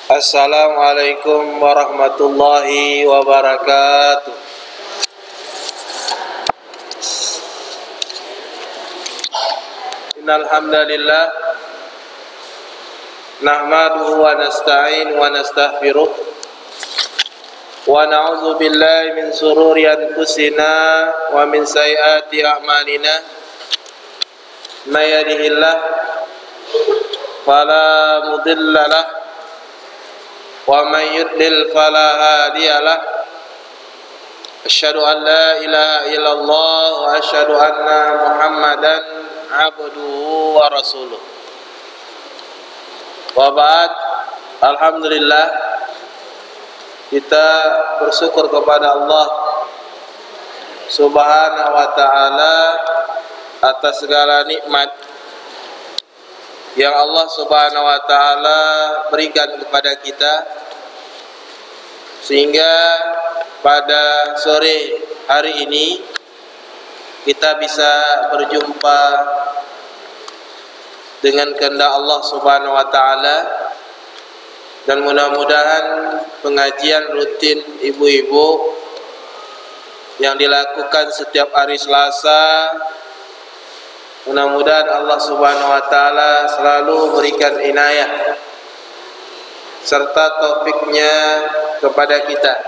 Assalamualaikum warahmatullahi wabarakatuh. Innal hamdalillah nahmaduhu wa nasta'in wa nastaghfiruh wa na'udzu billahi min shururi anfusina wa min sayyiati a'malina. May yahdihillah fala mudilla lahu wa man yudlil fala hadiyalah. Asyhadu an la ilaha illallah wa asyhadu anna Muhammadan abduhu wa rasuluh. Wa ba'd. Alhamdulillah, kita bersyukur kepada Allah Subhanahu wa ta'ala atas segala nikmat yang Allah Subhanahu wa ta'ala berikan kepada kita, sehingga pada sore hari ini kita bisa berjumpa dengan kehendak Allah Subhanahu wa ta'ala. Dan mudah-mudahan pengajian rutin ibu-ibu yang dilakukan setiap hari Selasa, mudah-mudahan Allah Subhanahu wa ta'ala selalu berikan inayah serta taufiknya kepada kita,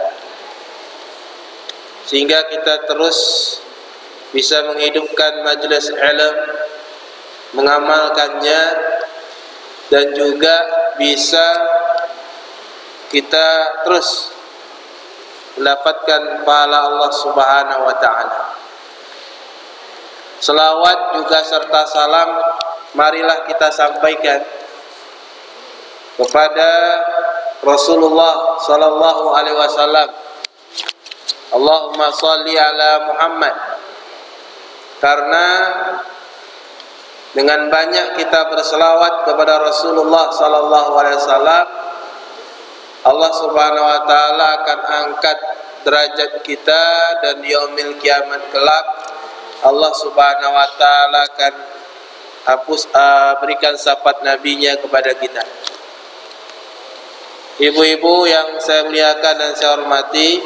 sehingga kita terus bisa menghidupkan majelis ilmu, mengamalkannya, dan juga bisa kita terus mendapatkan pahala Allah Subhanahu wa ta'ala. Selawat juga serta salam marilah kita sampaikan kepada Rasulullah sallallahu alaihi wasallam. Allahumma shalli ala Muhammad. Karena dengan banyak kita berselawat kepada Rasulullah sallallahu alaihi wasallam, Allah Subhanahu wa taala akan angkat derajat kita, dan di yaumil kiamat kelak Allah Subhanahu wa ta'ala akan berikan syafaat nabinya kepada kita. Ibu-ibu yang saya muliakan dan saya hormati,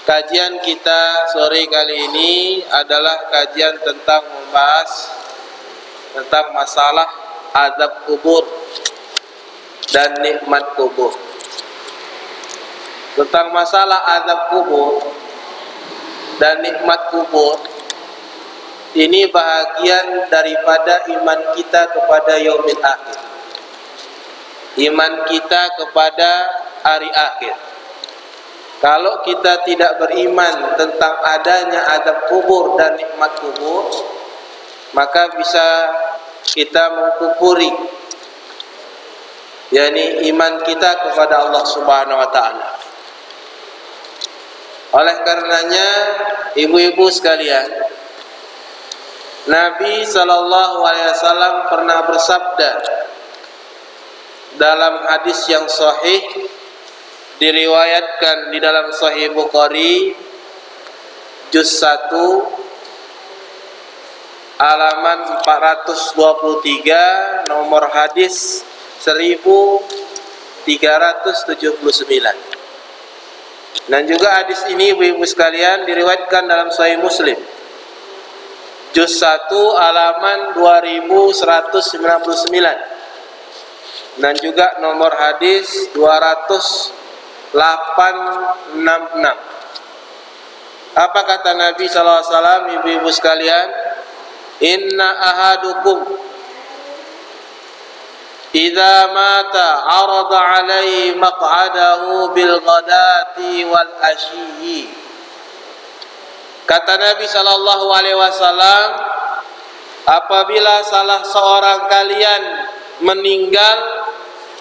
kajian kita sore kali ini adalah kajian tentang membahas tentang masalah azab kubur dan nikmat kubur. Tentang masalah azab kubur dan nikmat kubur, ini bahagian daripada iman kita kepada yaumil akhir, iman kita kepada hari akhir. Kalau kita tidak beriman tentang adanya azab kubur dan nikmat kubur, maka bisa kita mengkufuri, yakni iman kita kepada Allah Subhanahu wa ta'ala. Oleh karenanya, ibu-ibu sekalian, Nabi sallallahu alaihi wasallam pernah bersabda dalam hadis yang sahih, diriwayatkan di dalam Sahih Bukhari juz 1 halaman 423, nomor hadis 1379. Dan juga hadis ini, ibu-ibu sekalian, diriwayatkan dalam Sahih Muslim juz 1 halaman 2199, dan juga nomor hadis 2866. Apa kata Nabi sallallahu alaihi wasallam, ibu-ibu sekalian? Inna ahadukum idza mata arada alaihi maq'adahu bil ghadati wal ashyi. Kata Nabi sallallahu alaihi wasallam, apabila salah seorang kalian meninggal,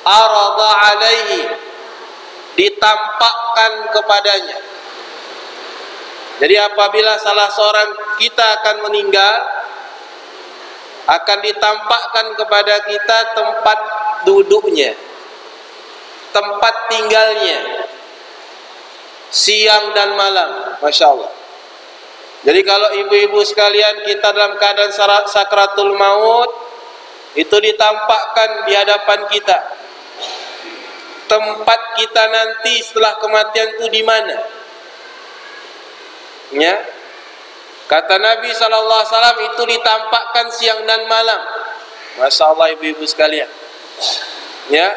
arada alaihi, ditampakkan kepadanya. Jadi apabila salah seorang kita akan meninggal, akan ditampakkan kepada kita tempat duduknya, tempat tinggalnya, siang dan malam. Masya Allah. Jadi kalau ibu-ibu sekalian, kita dalam keadaan sakratul maut, itu ditampakkan di hadapan kita tempat kita nanti setelah kematian itu di mana? Ya. Kata Nabi SAW itu ditampakkan siang dan malam. Masya Allah ibu-ibu sekalian. Ya.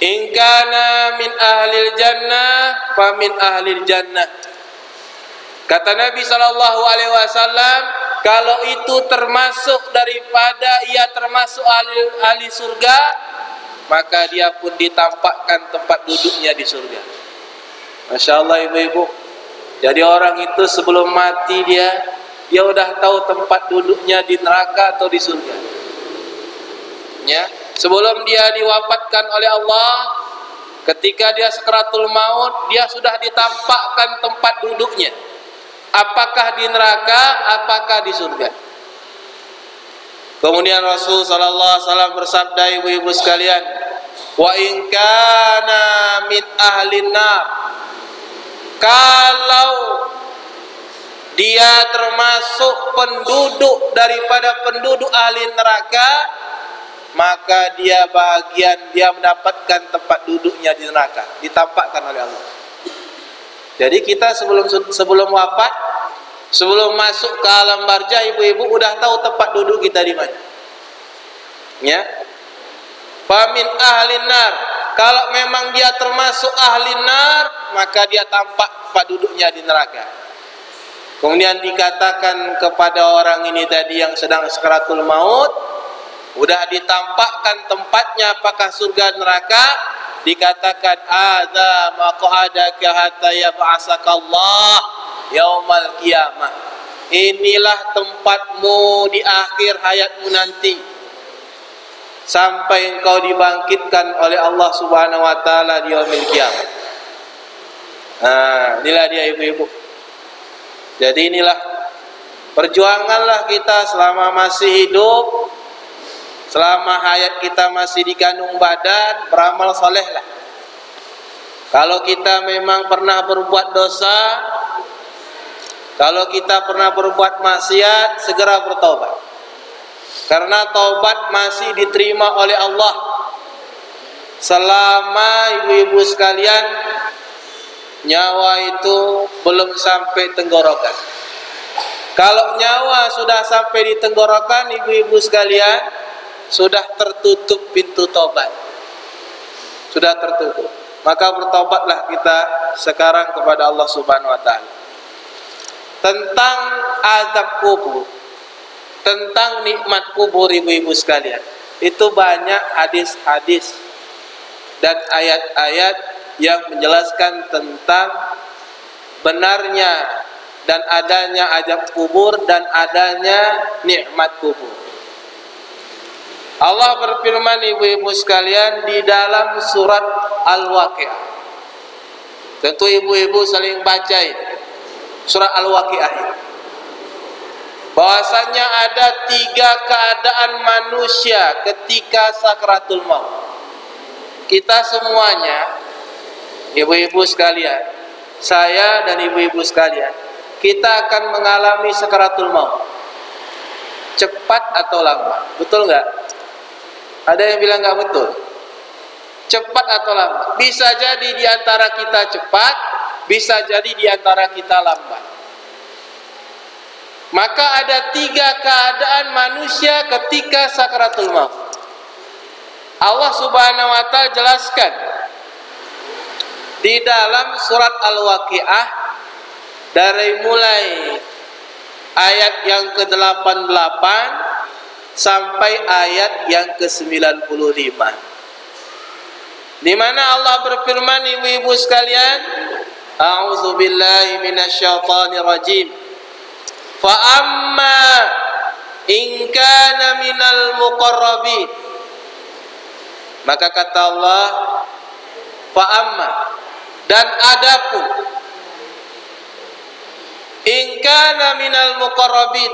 In kana min ahlil jannah fa min ahlil jannah. Kata Nabi SAW, kalau itu termasuk daripada ia termasuk ahli surga, maka dia pun ditampakkan tempat duduknya di surga. Masya Allah ibu-ibu. Jadi orang itu sebelum mati dia udah tahu tempat duduknya di neraka atau di surga. Ya, sebelum dia diwafatkan oleh Allah, ketika dia sakaratul maut, dia sudah ditampakkan tempat duduknya. Apakah di neraka, apakah di surga. Kemudian Rasul sallallahu alaihi wasallam bersabda, ibu-ibu sekalian, wa in kana min ahlin nar, kalau dia termasuk penduduk daripada penduduk ahli neraka, maka dia mendapatkan tempat duduknya di neraka, ditampakkan oleh Allah. Jadi kita sebelum wafat, sebelum masuk ke alam barzah, ibu-ibu udah tahu tempat duduk kita di mana. Ya. Famin ahlin nar, kalau memang dia termasuk ahli nar, maka dia tampak tempat duduknya di neraka. Kemudian dikatakan kepada orang ini tadi yang sedang sakaratul maut, udah ditampakkan tempatnya apakah surga neraka, dikatakan adza maq'adaka hatta yab'asakallah yaumal qiyamah. Inilah tempatmu di akhir hayatmu nanti, sampai engkau dibangkitkan oleh Allah Subhanahu wa taala di yaumil qiyamah. Nah, inilah dia ibu-ibu. Jadi inilah, perjuanganlah kita selama masih hidup, selama hayat kita masih di kandung badan, beramal solehlah. Kalau kita memang pernah berbuat dosa, kalau kita pernah berbuat maksiat, segera bertobat. Karena taubat masih diterima oleh Allah selama ibu-ibu sekalian nyawa itu belum sampai tenggorokan. Kalau nyawa sudah sampai di tenggorokan, ibu-ibu sekalian, sudah tertutup pintu taubat, sudah tertutup. Maka bertobatlah kita sekarang kepada Allah Subhanahu wa taala. Tentang azab kubur, tentang nikmat kubur ibu-ibu sekalian, itu banyak hadis-hadis dan ayat-ayat yang menjelaskan tentang benarnya dan adanya azab kubur dan adanya nikmat kubur. Allah berfirman ibu-ibu sekalian di dalam surat Al-Waqi'ah. Tentu ibu-ibu saling baca ini, surat Al-Waqi'ah ini. Bahwasanya ada 3 keadaan manusia ketika sakaratul maut. Kita semuanya, ibu-ibu sekalian, saya dan ibu-ibu sekalian, kita akan mengalami sakaratul maut. Cepat atau lambat, betul nggak? Ada yang bilang nggak betul. Cepat atau lambat. Bisa jadi di antara kita cepat, bisa jadi di antara kita lambat. Maka ada 3 keadaan manusia ketika sakaratul maut. Allah Subhanahu wa taala jelaskan di dalam surat Al-Waqi'ah dari mulai ayat yang ke-88 sampai ayat yang ke-95, di mana Allah berfirman ibu-ibu sekalian, a'udzubillahi minasyaitonir rajim, fa amma in kana minal muqarrabin, maka kata Allah, fa amma, dan adapun in kana minal muqarrabin,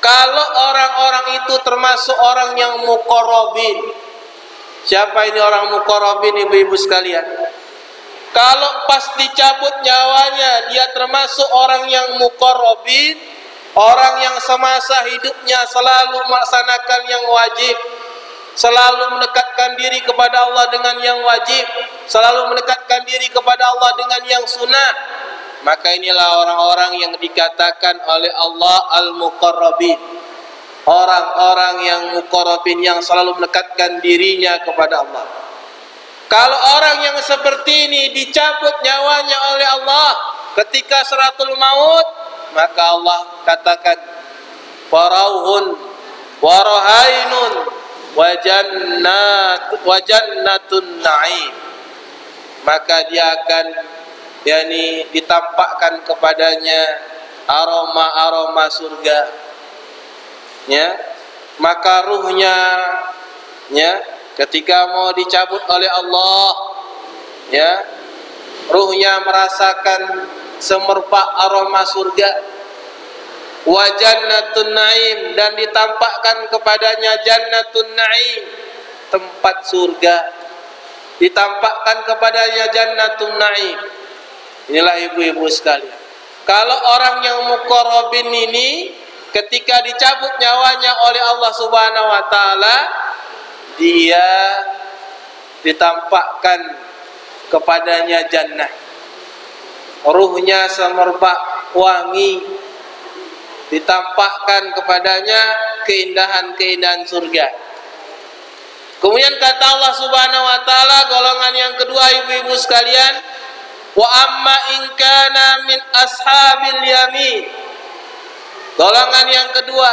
kalau orang-orang itu termasuk orang yang muqarrabin. Siapa ini orang muqarrabin ibu-ibu sekalian? Kalau pas dicabut nyawanya, dia termasuk orang yang muqarrabin, orang yang semasa hidupnya selalu melaksanakan yang wajib, selalu mendekatkan diri diri kepada Allah dengan yang wajib, selalu mendekatkan diri kepada Allah dengan yang sunnah, maka inilah orang-orang yang dikatakan oleh Allah al-muqarrabin, orang-orang yang muqarrabin, yang selalu mendekatkan dirinya kepada Allah. Kalau orang yang seperti ini dicabut nyawanya oleh Allah ketika seratul maut, maka Allah katakan farauhun warahainun wajannatun na'im, maka dia akan ditampakkan kepadanya aroma-aroma surga, ya. Maka ruhnya, ya, ketika mau dicabut oleh Allah, ya, ruhnya merasakan semerbak aroma surga, wa jannatun na'im, dan ditampakkan kepadanya jannatun na'im, tempat surga, ditampakkan kepadanya jannatun na'im. Inilah ibu-ibu sekalian, kalau orang yang muqarrabin ini ketika dicabut nyawanya oleh Allah Subhanahu wa taala, dia ditampakkan kepadanya jannah, ruhnya semerbak wangi, ditampakkan kepadanya keindahan-keindahan surga. Kemudian kata Allah Subhanahu wa taala, golongan yang kedua ibu-ibu sekalian, wa amma in kana min ashabil yamin. Golongan yang kedua,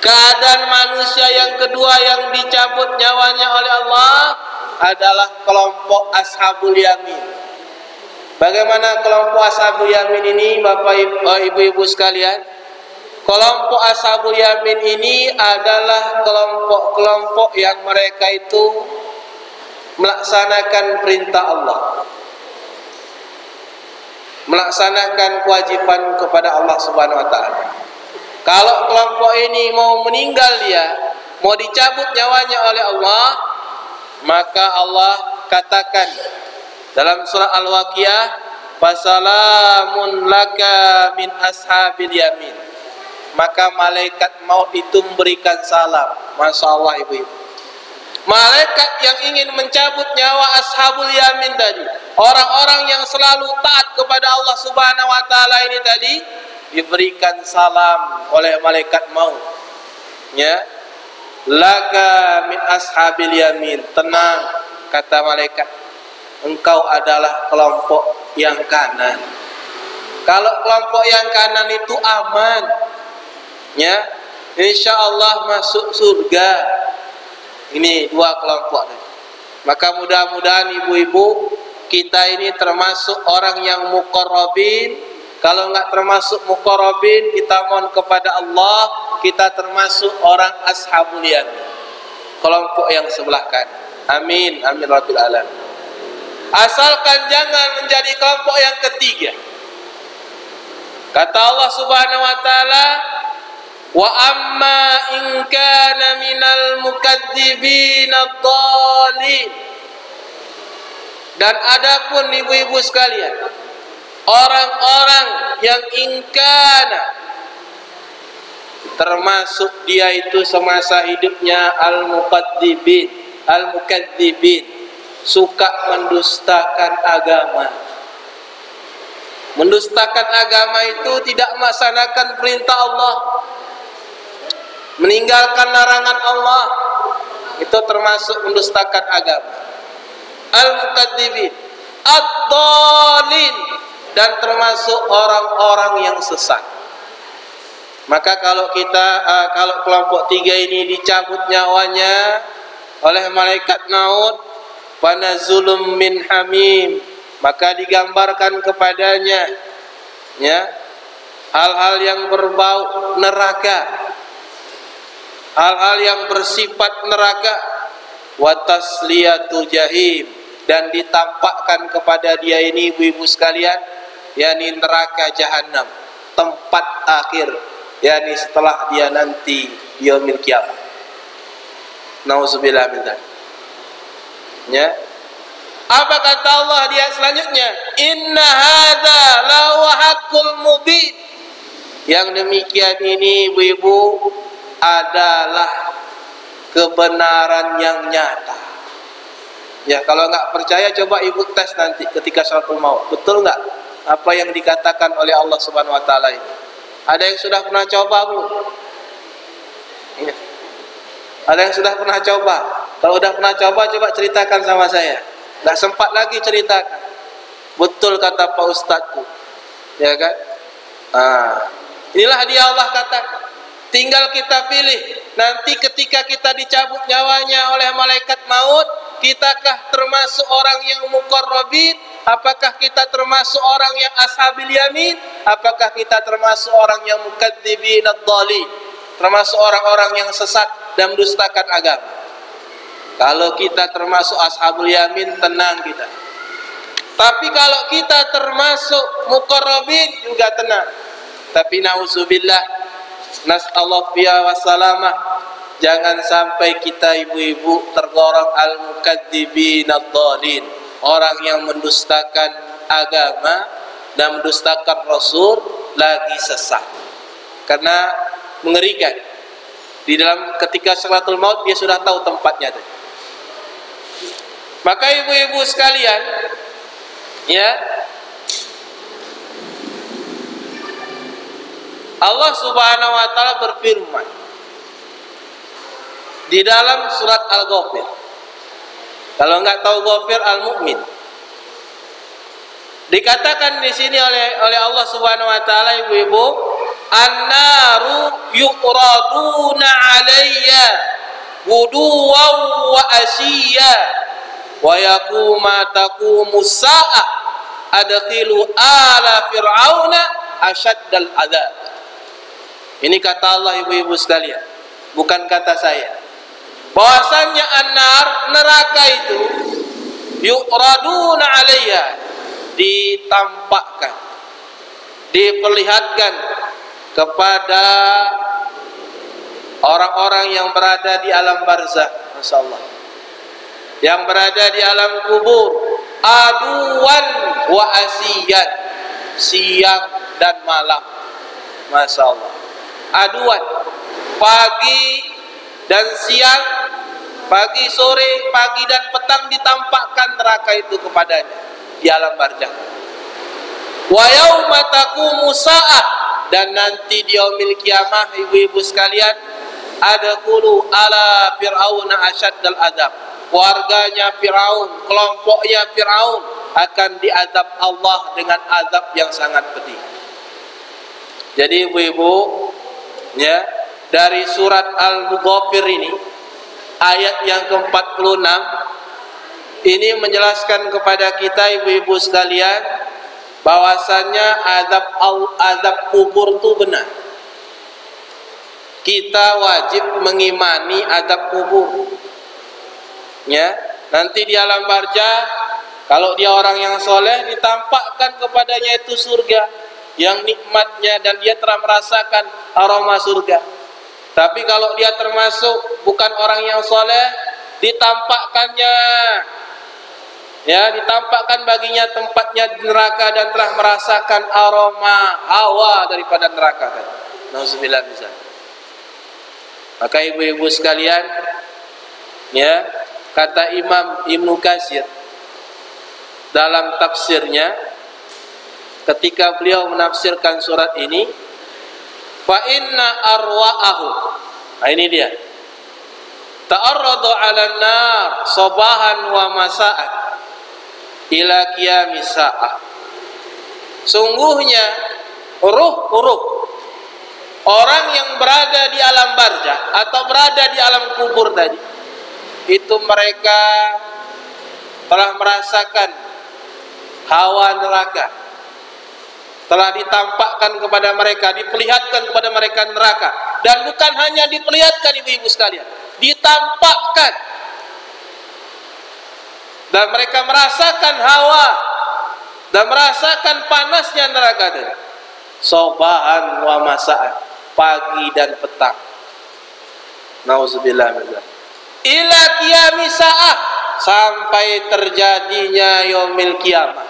keadaan manusia yang kedua yang dicabut nyawanya oleh Allah adalah kelompok ashabul yamin. Bagaimana kelompok ashabul yamin ini, Bapak Ibu sekalian? Kelompok ashabul yamin ini adalah kelompok-kelompok yang mereka itu melaksanakan perintah Allah, melaksanakan kewajiban kepada Allah Subhanahu wa taala. Kalau kelompok ini mau meninggal, dia mau dicabut nyawanya oleh Allah, maka Allah katakan dalam surah Al-Waqiah, fasalamun laka min ashabil yamin, maka malaikat maut itu memberikan salam. Masya Allah ibu-ibu, malaikat yang ingin mencabut nyawa ashabul yamin tadi, orang-orang yang selalu taat kepada Allah Subhanahu wa taala ini tadi, diberikan salam oleh malaikat maut, ya, laka min ashabil yamin, tenang, kata malaikat, engkau adalah kelompok yang kanan. Kalau kelompok yang kanan itu aman, ya, insya Allah masuk surga. Ini dua kelompok. Maka mudah-mudahan ibu-ibu kita ini termasuk orang yang muqarrabin. Kalau enggak termasuk muqarrabin, kita mohon kepada Allah, kita termasuk orang ashabul yamin, kelompok yang sebelah kanan. Amin, amin rabbil alamin. Asalkan jangan menjadi kelompok yang ketiga. Kata Allah Subhanahu wa taala, wa amma in kana minal mukadzibin ad-dhalin. Dan adapun ibu-ibu sekalian, orang-orang yang ingkana, termasuk dia itu semasa hidupnya al-mukadzibin, suka mendustakan agama. Mendustakan agama itu tidak melaksanakan perintah Allah, meninggalkan larangan Allah, itu termasuk mendustakan agama. Al-mukadzibin, ad-dhalin, dan termasuk orang-orang yang sesat. Maka kalau kelompok tiga ini dicabut nyawanya oleh malaikat maut, fanazulum min hamim, maka digambarkan kepadanya, ya, hal-hal yang berbau neraka, hal-hal yang bersifat neraka, wa tasliyatu jahim, dan ditampakkan kepada dia ini ibu-ibu sekalian, yakni neraka jahanam, tempat akhir, yakni setelah dia nanti yaumil kiamat. Nauzubillah min dzalik. Ya. Apa kata Allah dia selanjutnya? Inna hadza lahu haqqul mubin. Yang demikian ini ibu-ibu adalah kebenaran yang nyata. Ya, kalau nggak percaya coba ibu tes nanti ketika syaratul maut. Betul nggak apa yang dikatakan oleh Allah Subhanahu Wa Taala ini? Ada yang sudah pernah coba belum? Ya. Ada yang sudah pernah coba? Kalau udah pernah coba ceritakan sama saya. Nggak sempat lagi ceritakan. Betul kata Pak Ustadz, ya kan? Nah, inilah dia Allah katakan. Tinggal kita pilih. Nanti ketika kita dicabut nyawanya oleh malaikat maut, kitakah termasuk orang yang muqarrabin? Apakah kita termasuk orang yang ashabil yamin? Apakah kita termasuk orang yang mukadzibin ad-dhalin? Termasuk orang-orang yang sesat dan mendustakan agama. Kalau kita termasuk ashabul yamin, tenang kita. Tapi kalau kita termasuk muqarrabin, juga tenang. Tapi na'udzubillah, nas'allahu fiya wassalamah, jangan sampai kita ibu-ibu tergolong al-mukadzibin ad-dhalin, orang yang mendustakan agama dan mendustakan Rasul, lagi sesat. Karena mengerikan. Di dalam ketika sakaratul maut dia sudah tahu tempatnya tadi. Maka ibu-ibu sekalian, ya, Allah Subhanahu wa taala berfirman di dalam surat Al-Ghafir. Kalau enggak tahu Ghafir, Al-Mu'min. Dikatakan di sini oleh Allah Subhanahu wa taala, ibu-ibu, an-naru yuqraduna 'alayya guduwan wa ashiya wa yaquma taqumus sa'ah adkhilu ala fir'auna asyaddal adzab. Ini kata Allah ibu-ibu sekalian, bukan kata saya. Bahwasannya an-nar, neraka itu, yuqraduna 'alayya, ditampakkan, diperlihatkan kepada orang-orang yang berada di alam barzakh, masyaallah, yang berada di alam kubur, aduwan wa asiyan, siang dan malam, masyaallah. Aduan, pagi dan siang, pagi sore, pagi dan petang, ditampakkan neraka itu kepadanya di alam barzakh. Wa yauma taqumu sa'ah, dan nanti di yaumil kiamah ibu-ibu sekalian, adkhulu ala fir'auna asyaddal adzab, warganya Firaun, kelompoknya Firaun akan diazab Allah dengan azab yang sangat pedih. Jadi ibu-ibu, ya, dari surat Al-Ghafir ini, ayat yang ke-46 ini menjelaskan kepada kita ibu-ibu sekalian bahwasannya azab kubur itu benar. Kita wajib mengimani azab kubur. Ya, nanti di alam barzakh, kalau dia orang yang soleh, ditampakkan kepadanya itu surga yang nikmatnya, dan dia telah merasakan aroma surga. Tapi kalau dia termasuk bukan orang yang soleh, ditampakkannya, ya, ditampakkan baginya tempatnya di neraka dan telah merasakan aroma hawa daripada neraka. Nauzubillah min dzalik. Maka ibu-ibu sekalian, ya, kata Imam Ibnu Katsir dalam tafsirnya ketika beliau menafsirkan surat ini, fa inna arwa'ahu, nah ini dia, ta'arradu 'alan nar sabahan wa masa'an ila qiyamis sa'ah. Sungguhnya ruh-ruh orang yang berada di alam barzakh atau berada di alam kubur tadi, itu mereka telah merasakan hawa neraka, telah ditampakkan kepada mereka, diperlihatkan kepada mereka neraka. Dan bukan hanya diperlihatkan ibu-ibu sekalian, ditampakkan, dan mereka merasakan hawa dan merasakan panasnya neraka tadi, sobahan wa masa'an, pagi dan petang. Nauzubillah min dzalik. Ila qiyamis sa'ah, sampai terjadinya yaumil kiamah.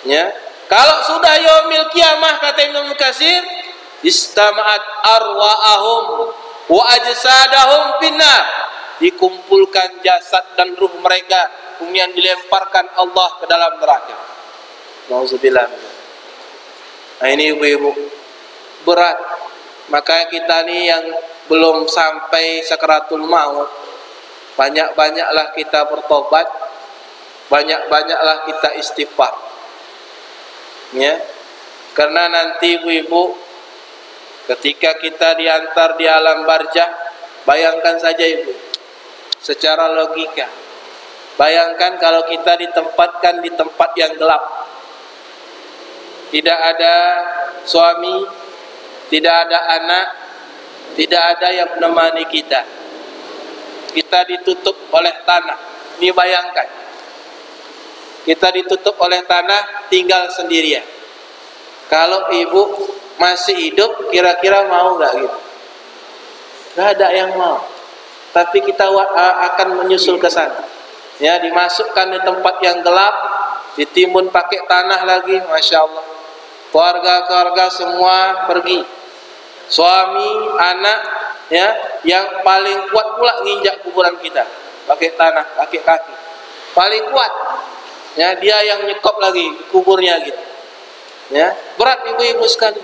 Ya, kalau sudah yaumil kiamah, kata Ibnu Katsir, istama'at arwa'ahum wa ajsadahum finnar, dikumpulkan jasad dan ruh mereka, kemudian dilemparkan Allah ke dalam neraka. Nauzubillah. Nah ini ibu-ibu, berat. Maka kita nih yang belum sampai sakaratul maut, banyak-banyaklah kita bertobat, banyak-banyaklah kita istighfar. Ya. Karena nanti ibu-ibu, ketika kita diantar di alam barzah, bayangkan saja ibu, secara logika, bayangkan kalau kita ditempatkan di tempat yang gelap, tidak ada suami, tidak ada anak, tidak ada yang menemani kita, kita ditutup oleh tanah. Ini bayangkan, kita ditutup oleh tanah, tinggal sendirian. Kalau ibu masih hidup, kira-kira mau nggak gitu? Nggak ada yang mau. Tapi kita akan menyusul ke sana. Ya, dimasukkan di tempat yang gelap, ditimbun pakai tanah lagi, masya Allah. Keluarga-keluarga semua pergi. Suami, anak, ya, yang paling kuat pula nginjak kuburan kita, pakai tanah, pakai kaki. Paling kuat. Ya, dia yang nyekop lagi kuburnya gitu. Ya, berat ibu-ibu sekalian.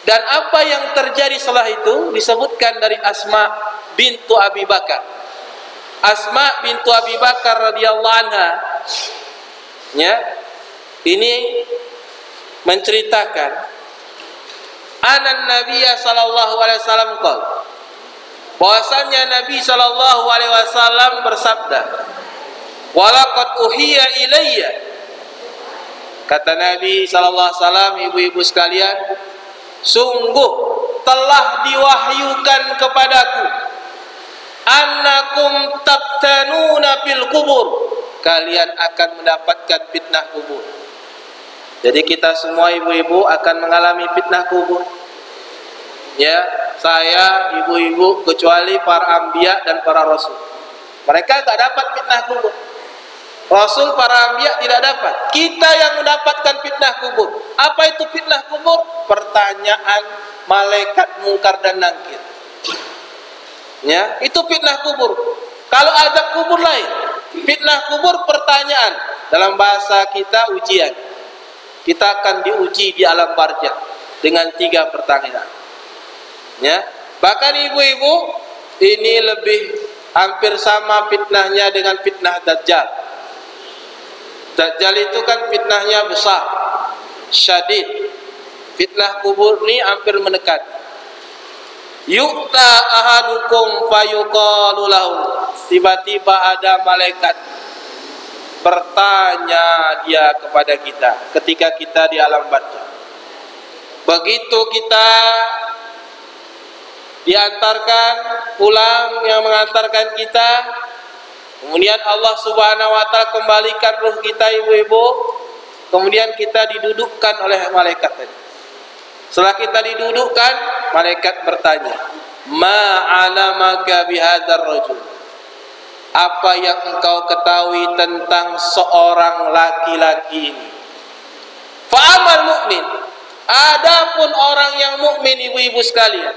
Dan apa yang terjadi setelah itu disebutkan dari Asma bintu Abi Bakar. Asma bintu Abi Bakar radhiyallahu anha, ya, ini menceritakan anan Nabiya sallallahu alaihi wasallam qala, bahwasanya Nabi sallallahu alaihi wasallam bersabda, walaqad uhiya ilayya, kata Nabi sallallahu alaihi wasallam, ibu-ibu sekalian, sungguh telah diwahyukan kepadaku, annakum tabtanuna fil kubur, kalian akan mendapatkan fitnah kubur. Jadi kita semua ibu-ibu akan mengalami fitnah kubur. Ya, saya, ibu-ibu, kecuali para anbiya dan para rasul, mereka tak dapat fitnah kubur. Rasul, para anbiya tidak dapat. Kita yang mendapatkan fitnah kubur. Apa itu fitnah kubur? Pertanyaan malaikat mungkar dan nakir. Ya, itu fitnah kubur. Kalau azab kubur lain. Fitnah kubur pertanyaan. Dalam bahasa kita ujian. Kita akan diuji di alam barzah dengan 3 pertanyaan. Ya, bahkan ibu-ibu, ini lebih hampir sama fitnahnya dengan fitnah Dajjal. Dajjal itu kan fitnahnya besar, syadid. Fitnah kubur ini hampir mendekat. Yu'ta ahadukum fayuqalu lahu, tiba-tiba ada malaikat bertanya dia kepada kita ketika kita di alam barzah. Begitu kita diantarkan pulang, yang mengantarkan kita, kemudian Allah subhanahu wa ta'ala kembalikan ruh kita ibu-ibu, kemudian kita didudukkan oleh malaikat tadi. Setelah kita didudukkan, malaikat bertanya, ma'alamaka bihadzal rajul, apa yang engkau ketahui tentang seorang laki-laki ini? Fa'amal mu'min, adapun orang yang mukmin ibu-ibu sekalian,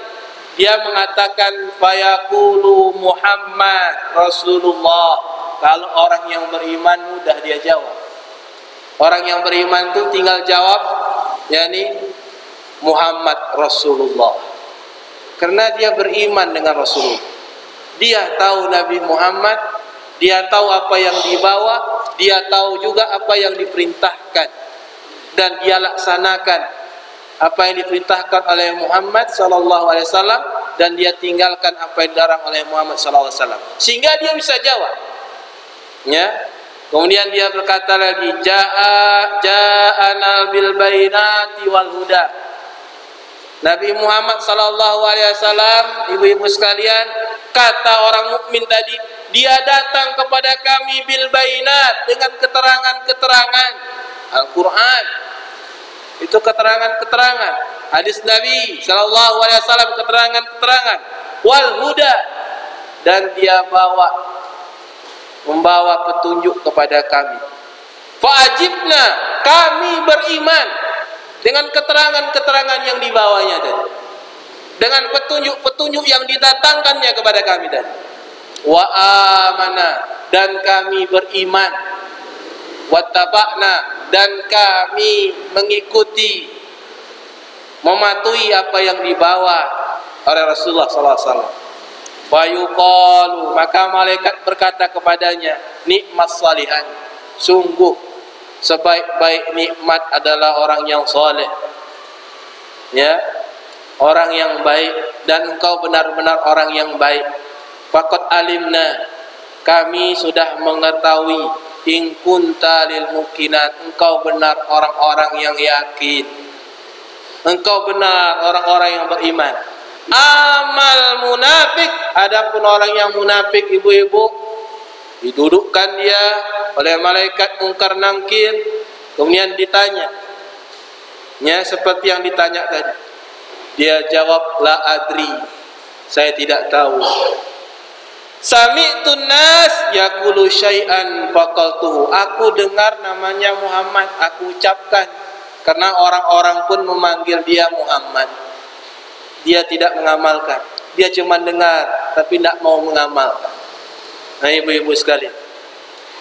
dia mengatakan fayaqulu Muhammad Rasulullah. Kalau orang yang beriman mudah dia jawab. Orang yang beriman itu tinggal jawab, yakni Muhammad Rasulullah. Karena dia beriman dengan Rasulullah. Dia tahu Nabi Muhammad, dia tahu apa yang dibawa, dia tahu juga apa yang diperintahkan, dan dia laksanakan apa yang diperintahkan oleh Muhammad sallallahu alaihi wasallam, dan dia tinggalkan apa yang dilarang oleh Muhammad sallallahu alaihi wasallam, sehingga dia bisa jawab. Ya. Kemudian dia berkata lagi, ja'ana bil bainati wal huda. Nabi Muhammad sallallahu alaihi wasallam, ibu-ibu sekalian, kata orang mukmin tadi, dia datang kepada kami bil bainat, dengan keterangan-keterangan Al-Qur'an. Itu keterangan-keterangan hadis Nabi sallallahu alaihi wasallam, keterangan-keterangan wal huda, dan dia membawa petunjuk kepada kami. Fa'ajibna, kami beriman dengan keterangan-keterangan yang dibawanya tadi, dengan petunjuk-petunjuk yang didatangkannya kepada kami tadi. wa amana, dan kami beriman, wattaba'na, dan kami mengikuti, mematuhi apa yang dibawa oleh Rasulullah SAW. Wa yuqalu, maka malaikat berkata kepadanya, nikmat salihan, sungguh sebaik-baik nikmat adalah orang yang soleh, ya, orang yang baik, dan engkau benar-benar orang yang baik. Faqad alimna, kami sudah mengetahui, in kunta lil muqinat, engkau benar orang-orang yang yakin, engkau benar orang-orang yang beriman. Amal munafik, adapun orang yang munafik, ibu-ibu, didudukkan dia oleh malaikat mungkar nangkir, kemudian ditanya, ya, seperti yang ditanya tadi. Dia jawab, la adri, saya tidak tahu. Sami'tun nas yaqulu syai'an faqaltuhu, aku dengar namanya Muhammad, aku ucapkan, karena orang-orang pun memanggil dia Muhammad. Dia tidak mengamalkan, dia cuma dengar tapi tidak mau mengamalkan. Nah, ibu-ibu sekalian,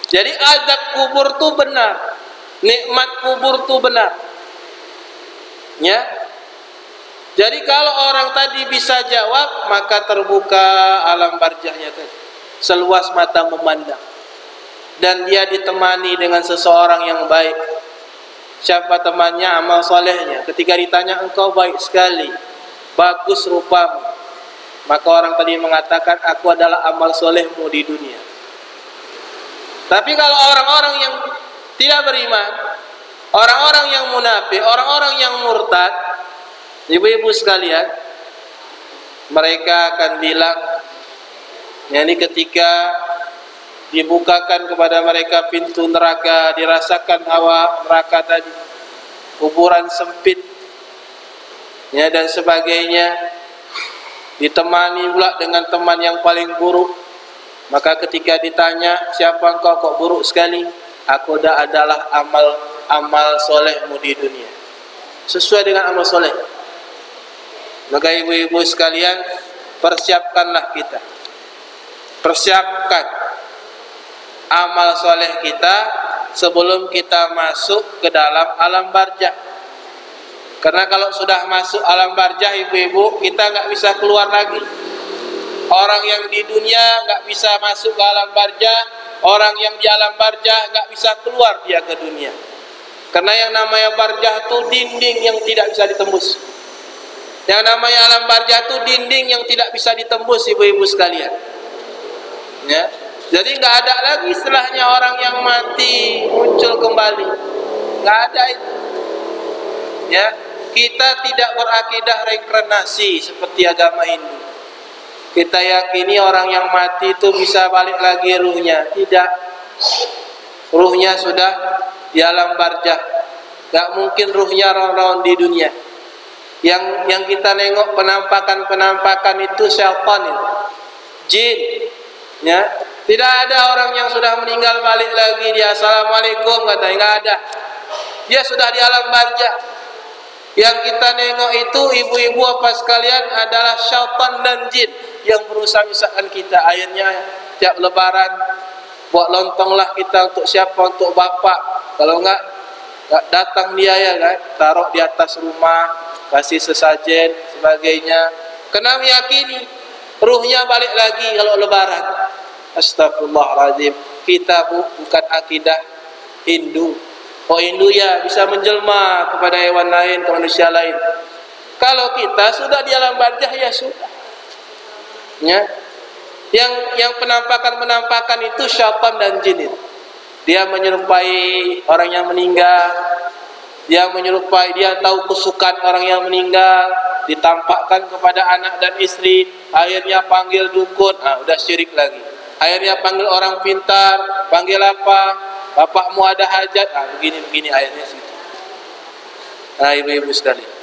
jadi azab kubur itu benar, nikmat kubur itu benar, ya. Jadi kalau orang tadi bisa jawab, maka terbuka alam barzahnya tadi, seluas mata memandang, dan dia ditemani dengan seseorang yang baik. Siapa temannya? Amal solehnya. Ketika ditanya, engkau baik sekali, bagus rupamu, maka orang tadi mengatakan, aku adalah amal solehmu di dunia. Tapi kalau orang-orang yang tidak beriman, orang-orang yang munafik, orang-orang yang murtad, ibu-ibu sekalian, mereka akan bilang, yakni ketika dibukakan kepada mereka pintu neraka, dirasakan hawa neraka tadi, kuburan sempit, ya, dan sebagainya, ditemani pula dengan teman yang paling buruk. Maka ketika ditanya, siapa engkau kok buruk sekali? Aku adalah amal solehmu di dunia. Sesuai dengan amal soleh. Maka ibu-ibu sekalian, persiapkanlah kita, persiapkan amal soleh kita sebelum kita masuk ke dalam alam barzah. Karena kalau sudah masuk alam barzah, ibu-ibu, kita nggak bisa keluar lagi. Orang yang di dunia nggak bisa masuk ke alam barzah, orang yang di alam barzah nggak bisa keluar dia ke dunia. Karena yang namanya barzah itu dinding yang tidak bisa ditembus. Yang namanya alam barzah itu dinding yang tidak bisa ditembus, ibu-ibu sekalian. Ya, jadi nggak ada lagi istilahnya orang yang mati muncul kembali, nggak ada itu. Ya, kita tidak berakidah reinkarnasi seperti agama Hindu. Kita yakini orang yang mati itu bisa balik lagi ruhnya. Tidak, ruhnya sudah di alam barzah. Gak mungkin ruhnya round-round di dunia. Yang kita nengok penampakan itu syaitan itu, jin, ya. Tidak ada orang yang sudah meninggal balik lagi dia assalamualaikum katanya, nggak ada. Dia sudah di alam barzah. Yang kita nengok itu, ibu-ibu apa sekalian, adalah syaitan dan jin yang berusaha menyesatkan kita. Akhirnya tiap lebaran buat lontonglah kita untuk siapa? Untuk bapak. Kalau enggak datang dia, ya kan, taruh di atas rumah, kasih sesajen sebagainya. Kena meyakini ruhnya balik lagi kalau lebaran. Astagfirullahaladzim. Kita bukan akidah Hindu. Oh, Hindu ya bisa menjelma kepada hewan lain, ke manusia lain. Kalau kita sudah di alam barzah, ya sudah. Ya. Yang penampakan itu syaitan dan jin itu. Dia menyerupai orang yang meninggal. Dia menyerupai, dia tahu kesukaan orang yang meninggal, ditampakkan kepada anak dan istri. Akhirnya panggil dukun, udah syirik lagi. Akhirnya panggil orang pintar, panggil apa? Bapakmu ada hajat, begini akhirnya situ. Nah, ibu-ibu sekalian.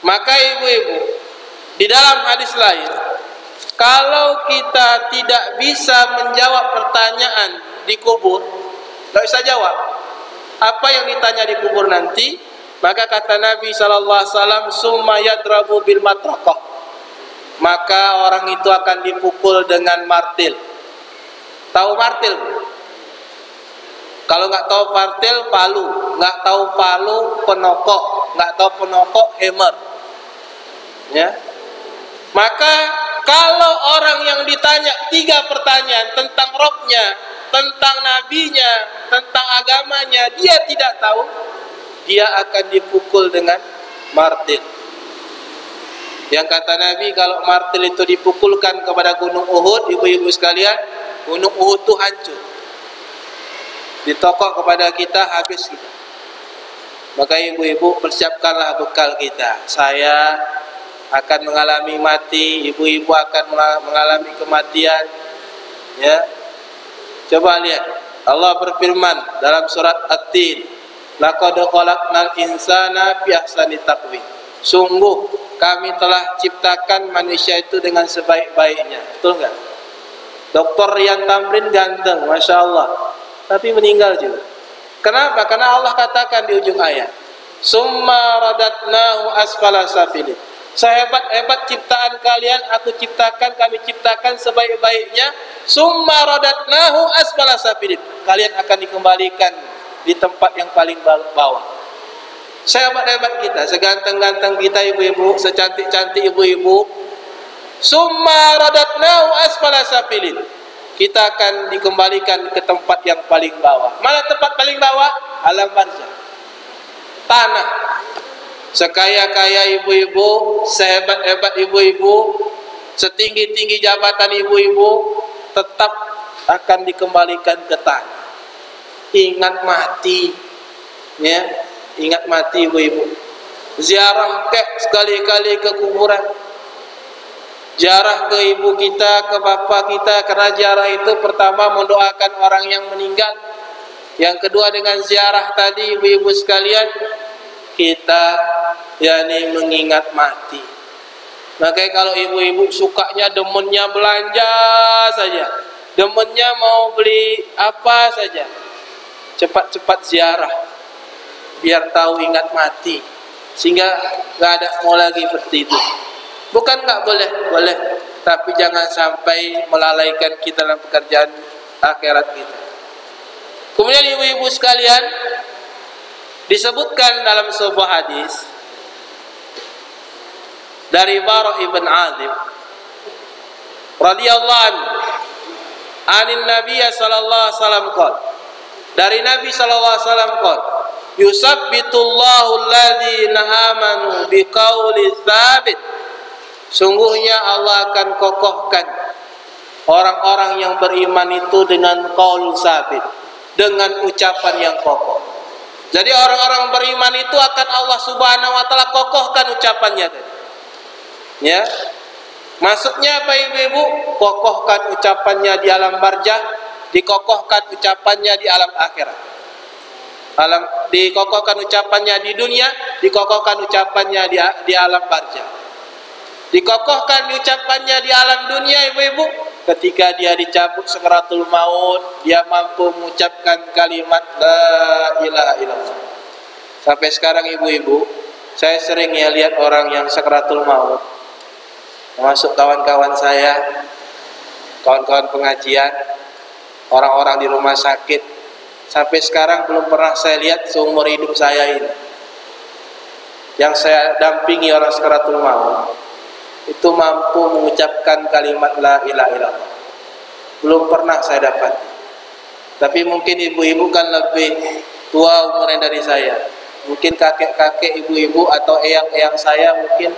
Maka ibu-ibu, di dalam hadis lain, kalau kita tidak bisa menjawab pertanyaan di kubur, nggak bisa jawab apa yang ditanya di kubur nanti, maka kata Nabi SAW, summa yadrabu bil matraqah, maka orang itu akan dipukul dengan martil. Tahu martil? Kalau nggak tahu martil, palu. Nggak tahu palu, penokok. Nggak tahu penokok, hammer. Ya. Maka kalau orang yang ditanya 3 pertanyaan tentang Robnya, tentang nabinya, tentang agamanya, dia tidak tahu, dia akan dipukul dengan martil. Yang kata Nabi, kalau martil itu dipukulkan kepada gunung Uhud, ibu-ibu sekalian, gunung Uhud itu hancur. Ditokok kepada kita, habis kita. Maka ibu-ibu, persiapkanlah bekal kita. Saya akan mengalami mati, ibu-ibu akan mengalami kematian. Ya, coba lihat, Allah berfirman dalam surat At-Tin, laqad khalaqnal insana fi ahsani taqwim. Sungguh kami telah ciptakan manusia itu dengan sebaik-baiknya. Betul enggak? Dr. Rian Tamrin ganteng, Masya Allah, tapi meninggal juga. Kenapa? Karena Allah katakan di ujung ayat, summa radatnahu asfala safilin. Sehebat-hebat ciptaan kalian aku ciptakan, kami ciptakan sebaik-baiknya. Summa radatnahu asfala safilin. Kalian akan dikembalikan di tempat yang paling bawah. Sehebat-hebat kita, seganteng-ganteng kita ibu-ibu, secantik-cantik ibu-ibu, summa radatnahu asfala safilin. Kita akan dikembalikan ke tempat yang paling bawah. Mana tempat paling bawah? Alam barzakh. Tanah. Sekaya-kaya ibu-ibu, sehebat-hebat ibu-ibu, setinggi-tinggi jabatan ibu-ibu, tetap akan dikembalikan ke tanah. Ingat mati. Ya, ingat mati ibu-ibu. Ziarah sekali-kali ke kuburan. Ziarah ke ibu kita, ke bapak kita, karena ziarah itu pertama mendoakan orang yang meninggal. Yang kedua dengan ziarah tadi ibu-ibu sekalian, kita yakni mengingat mati. Makanya kalau ibu-ibu sukanya demennya belanja saja, demennya mau beli apa saja, cepat-cepat ziarah biar tahu ingat mati, sehingga nggak ada mau lagi seperti itu. Bukan nggak boleh, boleh, tapi jangan sampai melalaikan kita dalam pekerjaan akhirat kita. Kemudian ibu-ibu sekalian, disebutkan dalam sebuah hadis dari Bara ibn Azib radhiyallahu anhu, anin Nabi sallallahu alaihi wasallam qala, dari Nabi sallallahu alaihi wasallam qala, yusabbitullahu alladhina amanu biqauli tsabit. Sungguhnya Allah akan kokohkan orang-orang yang beriman itu dengan qaul sabit, dengan ucapan yang kokoh. Jadi orang-orang beriman itu akan Allah Subhanahu wa taala kokohkan ucapannya tadi. Ya. Maksudnya apa ibu-ibu? Kokohkan ucapannya di alam barzakh, dikokohkan ucapannya di alam akhirat. Dikokohkan ucapannya di dunia, dikokohkan ucapannya di alam barzakh. Dikokohkan ucapannya di alam dunia ibu-ibu, ketika dia dicabut sakaratul maut, dia mampu mengucapkan kalimat la ilaha illallah. Sampai sekarang ibu-ibu, saya sering ya lihat orang yang sakaratul maut, termasuk kawan-kawan saya, kawan-kawan pengajian, orang-orang di rumah sakit. Sampai sekarang belum pernah saya lihat seumur hidup saya ini, yang saya dampingi orang sakaratul maut, itu mampu mengucapkan kalimat la ilaha illallah. Belum pernah saya dapat. Tapi mungkin ibu-ibu kan lebih tua umurnya dari saya. Mungkin kakek-kakek ibu-ibu atau eyang-eyang saya mungkin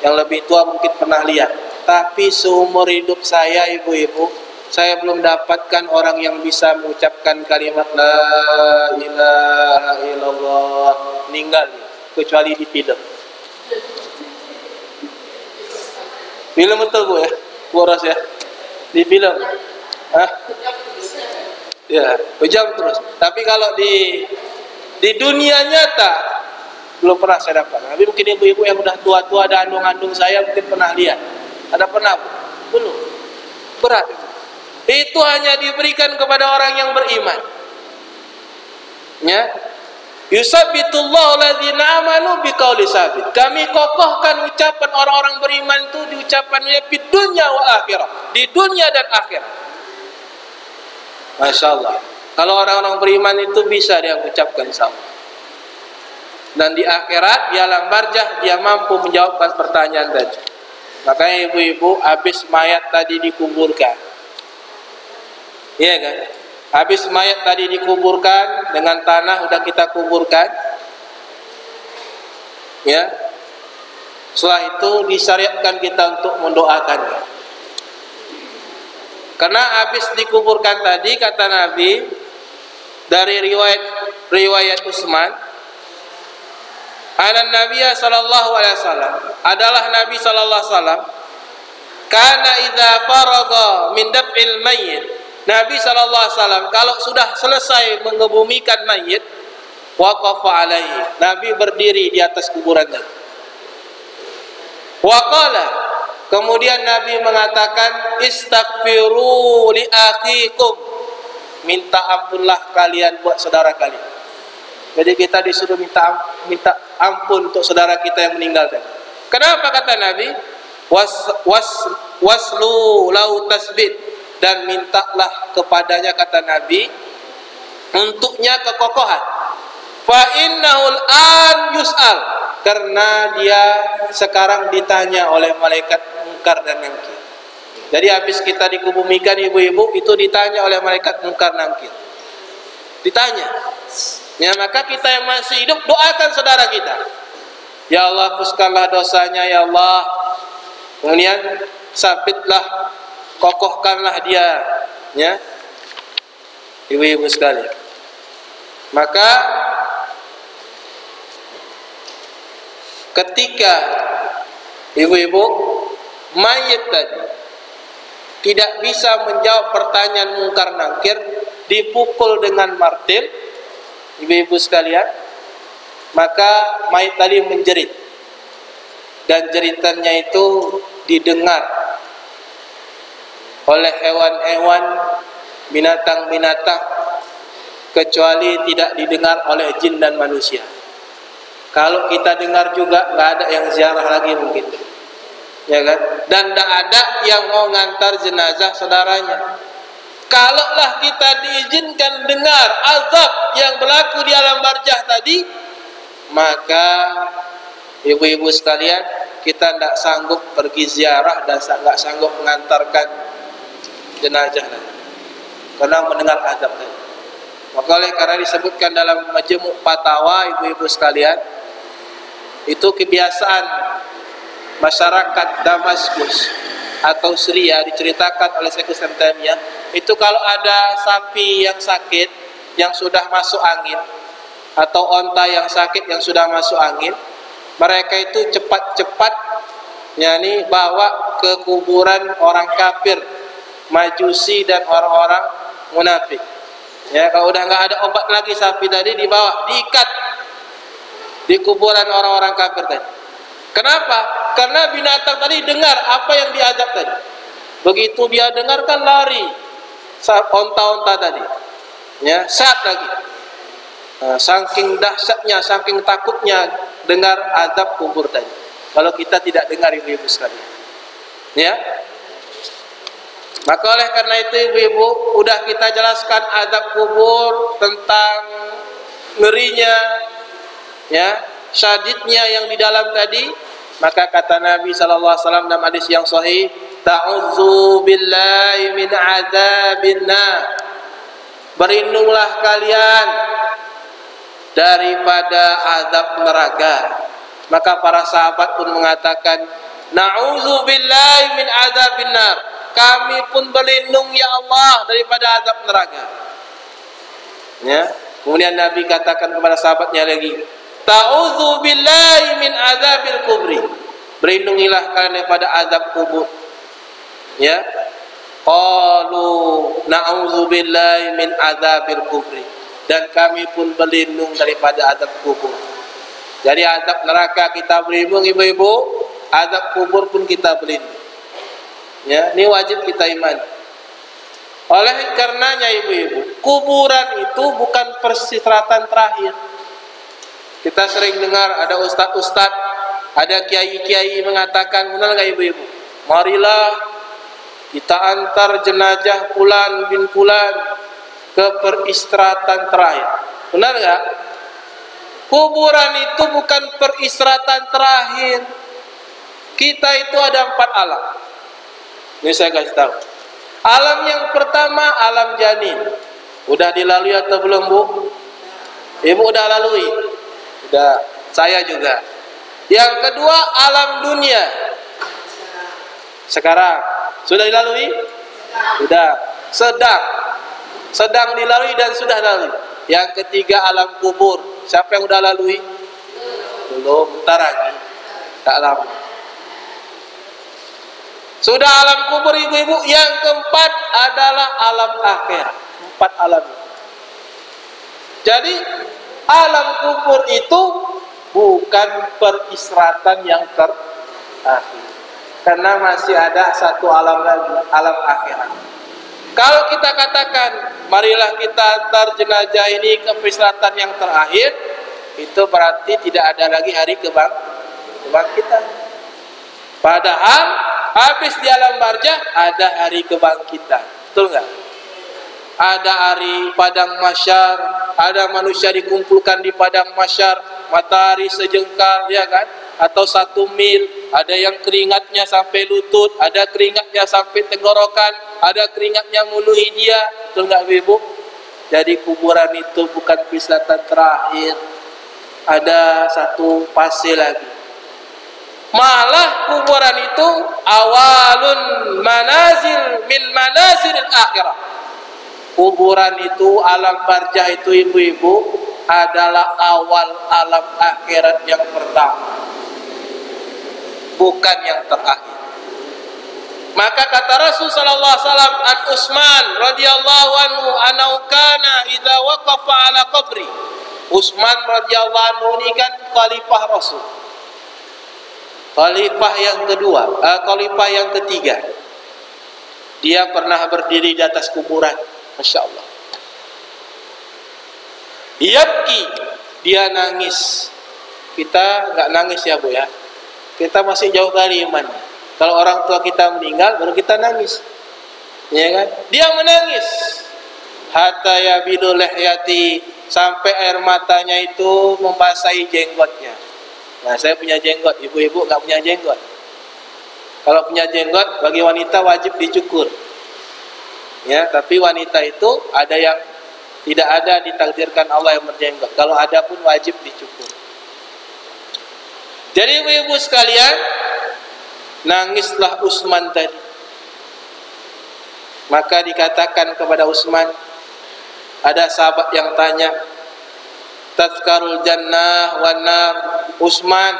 yang lebih tua mungkin pernah lihat. Tapi seumur hidup saya ibu-ibu, saya belum dapatkan orang yang bisa mengucapkan kalimat la ilaha illallah meninggal, kecuali di film. Film betul bu ya, boros ya, di film. Hah? Ya, kejam terus. Tapi kalau di dunia nyata belum pernah saya dapat. Tapi mungkin ibu-ibu yang udah tua-tua dan andung-andung saya mungkin pernah lihat. Ada pernah bu? Belum. Berat. Itu hanya diberikan kepada orang yang beriman. Ya. Yusabbitullahu alladzina amanu biqauli sabit. Kami kokohkan ucapan orang-orang beriman itu di ucapannya di dunia wa akhirah, di dunia dan akhirat. Masya Allah. Kalau orang-orang beriman itu bisa dia ucapkan sama. Dan di akhirat di alam barzah dia mampu menjawabkan pertanyaan tadi. Makanya ibu-ibu habis mayat tadi dikuburkan, iya kan? Habis mayat tadi dikuburkan dengan tanah udah kita kuburkan, ya. Setelah itu disyariatkan kita untuk mendoakannya. Karena habis dikuburkan tadi kata Nabi dari riwayat Utsman, Anan Nabiya sallallahu alaihi wasallam, adalah Nabi sallallahu alaihi wasallam, kana idza faraga min daf'il mayyit, Nabi sallallahu alaihi wasallam kalau sudah selesai mengebumikan mayit, waqafa alaihi, Nabi berdiri di atas kuburannya. Wa qala, kemudian Nabi mengatakan, istaghfiru li akhikum, minta ampunlah kalian buat saudara kalian. Jadi kita disuruh minta ampun untuk saudara kita yang meninggal tadi. Kenapa kata Nabi? Waslu lau tasbit, dan mintalah kepadanya kata Nabi untuknya kekokohan. Fa innahul an yus'al, karena dia sekarang ditanya oleh malaikat Munkar dan Nakir. Jadi habis kita dikubumikan ibu-ibu itu ditanya oleh malaikat Munkar dan Nakir. Ditanya. Ya, maka kita yang masih hidup doakan saudara kita. Ya Allah, hapuskanlah dosanya ya Allah. Kemudian sabitlah, kokohkanlah dia, ya. Ibu-ibu sekalian. Maka ketika ibu-ibu mayit tadi tidak bisa menjawab pertanyaan Munkar Nakir, dipukul dengan martil, ibu-ibu sekalian, maka mayit tadi menjerit, dan jeritannya itu didengar oleh hewan-hewan, binatang-binatang, kecuali tidak didengar oleh jin dan manusia. Kalau kita dengar juga nggak ada yang ziarah lagi mungkin, ya kan? Dan tidak ada yang mau ngantar jenazah saudaranya. Kalaulah kita diizinkan dengar azab yang berlaku di alam barzah tadi, maka ibu-ibu sekalian, kita tidak sanggup pergi ziarah dan tidak sanggup mengantarkan jenazah tadi, karena mendengar azab tadi. Maka oleh karena disebutkan dalam Majmu' Fatawa, ibu-ibu sekalian, itu kebiasaan masyarakat Damaskus atau Syria, diceritakan oleh Syekh Islam Taimiyah, itu kalau ada sapi yang sakit yang sudah masuk angin, atau onta yang sakit yang sudah masuk angin, mereka itu cepat-cepat yakni bawa ke kuburan orang kafir, Majusi dan orang-orang munafik. Ya, kalau udah nggak ada obat lagi sapi tadi, dibawa, diikat di kuburan orang-orang kafir tadi. Kenapa? Karena binatang tadi dengar apa yang diazab tadi. Begitu dia dengarkan, lari onta-onta tadi, ya, saat lagi. Saking dahsyatnya, saking takutnya dengar azab kubur tadi. Kalau kita tidak dengar, ibu-ibu sekalian, ya. Maka oleh karena itu ibu-ibu, udah kita jelaskan azab kubur, tentang ngerinya, ya, syadidnya yang di dalam tadi. Maka kata Nabi sallallahu alaihi wasallam dalam hadis yang sahih, ta'udzu billahi min adzabin nar, berlindunglah kalian daripada azab neraka. Maka para sahabat pun mengatakan, na'udzu billahi min adzabin nar, kami pun berlindung ya Allah daripada azab neraka. Ya. Kemudian Nabi katakan kepada sahabatnya lagi, ta'udzu billahi min azabil kubri, berlindungilah kalian daripada azab kubur. Ya. Qalu na'udzu billahi min azabil kubri, dan kami pun berlindung daripada azab kubur. Jadi azab neraka kita berlindung ibu-ibu, azab kubur pun kita berlindung. Ya, ini wajib kita imani. Oleh karenanya ibu-ibu, kuburan itu bukan persitratan terakhir. Kita sering dengar ada ustadz-ustadz, ada kiai-kiai mengatakan, benar nggak ibu-ibu? Marilah kita antar jenazah Fulan bin Fulan ke peristirahatan terakhir. Benar nggak? Kuburan itu bukan peristirahatan terakhir. Kita itu ada 4 alam. Ini saya kasih tahu. Alam yang pertama alam janin. Udah dilalui atau belum, Bu? Ibu udah lalui? Udah. Saya juga. Yang kedua alam dunia. Sekarang sudah dilalui? Sudah. Sedang dilalui dan sudah lalui. Yang ketiga alam kubur. Siapa yang udah lalui? Belum, bentar lagi. Tak lama. Sudah alam kubur ibu-ibu. Yang keempat adalah alam akhirat. 4 alam. Jadi alam kubur itu bukan peristirahatan yang terakhir. Karena masih ada satu alam lagi, alam akhirat. Kalau kita katakan, marilah kita antar jenazah ini ke peristirahatan yang terakhir, itu berarti tidak ada lagi hari kebangkitan. Padahal habis di alam barzah ada hari kebangkitan. Betul nggak? Ada hari padang mahsyar, ada manusia dikumpulkan di padang mahsyar, matahari sejengkal, ya kan? Atau 1 mil, ada yang keringatnya sampai lutut, ada keringatnya sampai tenggorokan, ada keringatnya memenuhi dia. Betul nggak ibu? Jadi kuburan itu bukan peristirahatan terakhir. Ada satu fase lagi. Malah kuburan itu awalun manazil min manazilil akhirah. Kuburan itu, alam barzah itu ibu-ibu adalah awal alam akhirat yang pertama, bukan yang terakhir. Maka kata Rasul sallallahu alaihi wasallam an Utsman radhiyallahu anhu anau kana idza waqafa ala qabri. Utsman radhiyallahu anhu ini kan khalifah Rasul. Khalifah yang kedua, khalifah yang ketiga. Dia pernah berdiri di atas kuburan. Masya Allah. Yabki, dia nangis. Kita nggak nangis ya Bu ya. Kita masih jauh dari iman. Kalau orang tua kita meninggal, baru kita nangis, ya kan? Dia menangis. Hatta yabidu lihyati, sampai air matanya itu membasahi jenggotnya. Nah, saya punya jenggot, ibu-ibu nggak punya jenggot. Kalau punya jenggot, bagi wanita wajib dicukur. Ya, tapi wanita itu ada yang tidak ada ditakdirkan Allah yang berjenggot. Kalau ada pun wajib dicukur. Jadi ibu-ibu sekalian, nangislah Utsman tadi. Maka dikatakan kepada Utsman, ada sahabat yang tanya, tazkarul jannah wan nar. Utsman,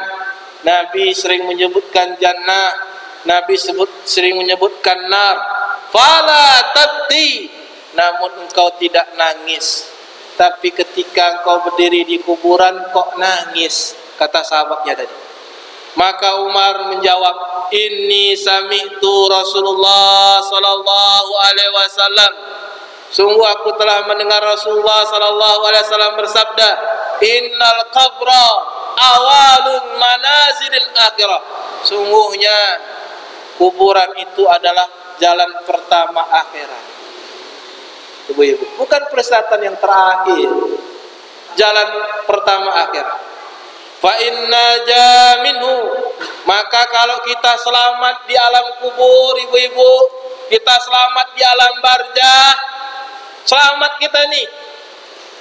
Nabi sering menyebutkan jannah, Nabi sering menyebutkan nar. Fala tabdi, namun engkau tidak nangis. Tapi ketika engkau berdiri di kuburan kok nangis, kata sahabatnya tadi. Maka Umar menjawab, inni sami'tu Rasulullah sallallahu alaihi wasallam, sungguh aku telah mendengar Rasulullah sallallahu alaihi wasallam bersabda, innal qabra awalun manazilil akhirah. Sungguhnya kuburan itu adalah jalan pertama akhirat. Ibu-ibu, bukan peristirahatan yang terakhir, jalan pertama akhirat. Fa inna jaminhu, maka kalau kita selamat di alam kubur, ibu-ibu, kita selamat di alam barzah, selamat kita nih,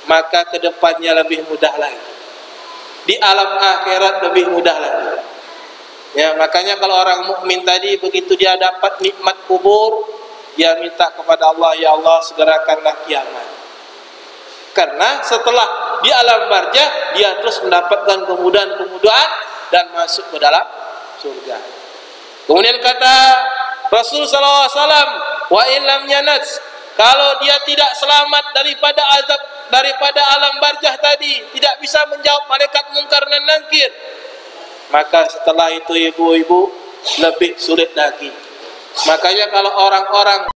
maka kedepannya lebih mudah lagi. Di alam akhirat lebih mudah lagi. Ya, makanya kalau orang mukmin tadi begitu dia dapat nikmat kubur, dia minta kepada Allah, ya Allah segerakanlah kiamat. Karena setelah di alam barzah dia terus mendapatkan kemudahan-kemudahan dan masuk ke dalam surga. Kemudian kata Rasul sallallahu alaihi wasallam, wa in lam yanat, kalau dia tidak selamat daripada azab, daripada alam barzah tadi, tidak bisa menjawab malaikat mungkar dan nakir, maka setelah itu ibu-ibu lebih sulit lagi. Makanya kalau orang-orang